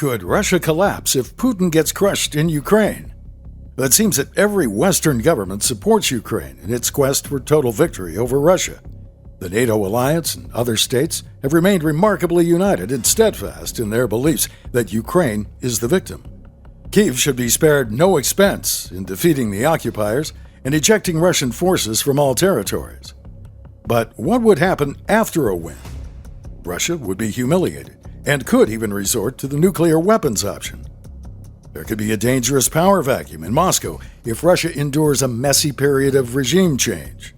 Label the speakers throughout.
Speaker 1: Could Russia collapse if Putin gets crushed in Ukraine? It seems that every Western government supports Ukraine in its quest for total victory over Russia. The NATO alliance and other states have remained remarkably united and steadfast in their beliefs that Ukraine is the victim. Kyiv should be spared no expense in defeating the occupiers and ejecting Russian forces from all territories. But what would happen after a win? Russia would be humiliated and could even resort to the nuclear weapons option. There could be a dangerous power vacuum in Moscow if Russia endures a messy period of regime change.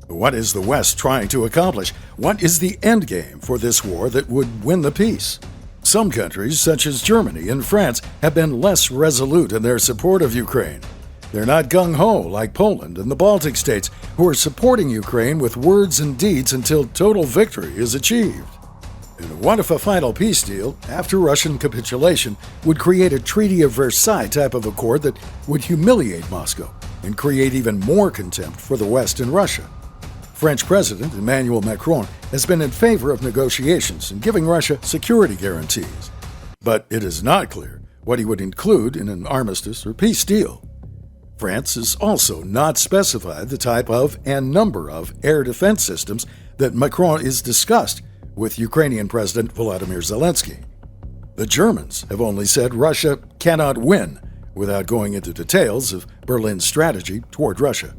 Speaker 1: What is the West trying to accomplish? What is the endgame for this war that would win the peace? Some countries, such as Germany and France, have been less resolute in their support of Ukraine. They're not gung-ho like Poland and the Baltic states, who are supporting Ukraine with words and deeds until total victory is achieved. And what if a final peace deal, after Russian capitulation, would create a Treaty of Versailles type of accord that would humiliate Moscow and create even more contempt for the West and Russia? French President Emmanuel Macron has been in favor of negotiations and giving Russia security guarantees. But it is not clear what he would include in an armistice or peace deal. France has also not specified the type of and number of air defense systems that Macron is discussed with Ukrainian President Volodymyr Zelensky. The Germans have only said Russia cannot win without going into details of Berlin's strategy toward Russia.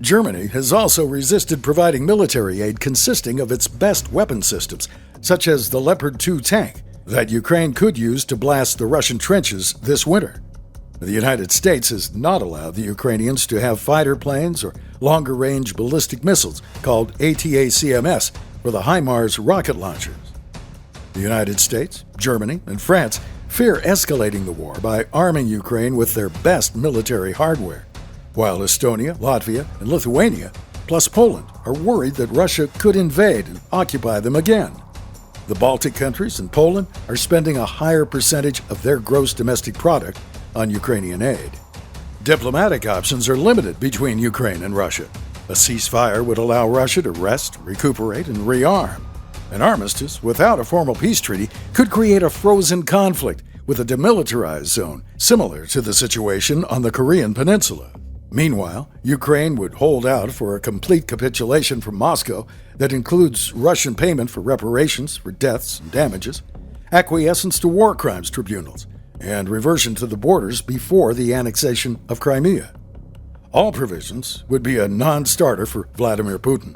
Speaker 1: Germany has also resisted providing military aid consisting of its best weapon systems, such as the Leopard 2 tank that Ukraine could use to blast the Russian trenches this winter. The United States has not allowed the Ukrainians to have fighter planes or longer-range ballistic missiles called ATACMS for the HIMARS rocket launchers. The United States, Germany, and France fear escalating the war by arming Ukraine with their best military hardware, while Estonia, Latvia, and Lithuania, plus Poland, are worried that Russia could invade and occupy them again. The Baltic countries and Poland are spending a higher percentage of their gross domestic product on Ukrainian aid. Diplomatic options are limited between Ukraine and Russia. A ceasefire would allow Russia to rest, recuperate, and rearm. An armistice without a formal peace treaty could create a frozen conflict with a demilitarized zone, similar to the situation on the Korean Peninsula. Meanwhile, Ukraine would hold out for a complete capitulation from Moscow that includes Russian payment for reparations for deaths and damages, acquiescence to war crimes tribunals, and reversion to the borders before the annexation of Crimea. All provisions would be a non-starter for Vladimir Putin.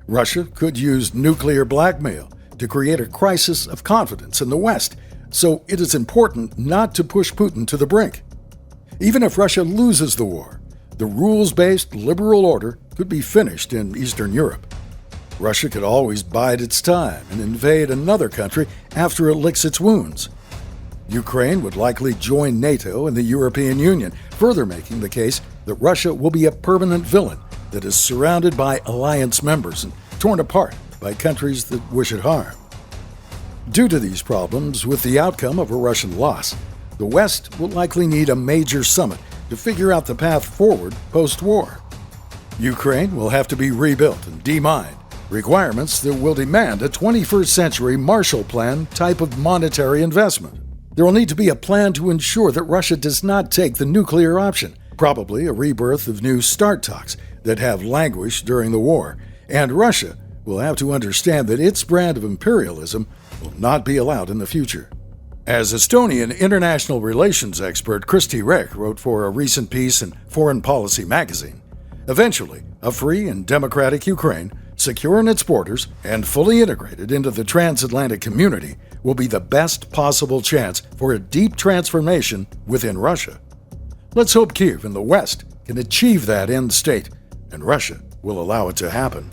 Speaker 1: Russia could use nuclear blackmail to create a crisis of confidence in the West, so it is important not to push Putin to the brink. Even if Russia loses the war, the rules-based liberal order could be finished in Eastern Europe. Russia could always bide its time and invade another country after it licks its wounds. Ukraine would likely join NATO and the European Union, further making the case that Russia will be a permanent villain that is surrounded by alliance members and torn apart by countries that wish it harm. Due to these problems with the outcome of a Russian loss, the West will likely need a major summit to figure out the path forward post-war. Ukraine will have to be rebuilt and demined, requirements that will demand a 21st century Marshall Plan type of monetary investment. There will need to be a plan to ensure that Russia does not take the nuclear option, probably a rebirth of new START talks that have languished during the war, and Russia will have to understand that its brand of imperialism will not be allowed in the future. As Estonian international relations expert Kristi Rek wrote for a recent piece in Foreign Policy magazine, eventually, a free and democratic Ukraine, secure in its borders and fully integrated into the transatlantic community, will be the best possible chance for a deep transformation within Russia. Let's hope Kyiv and the West can achieve that end state, and Russia will allow it to happen.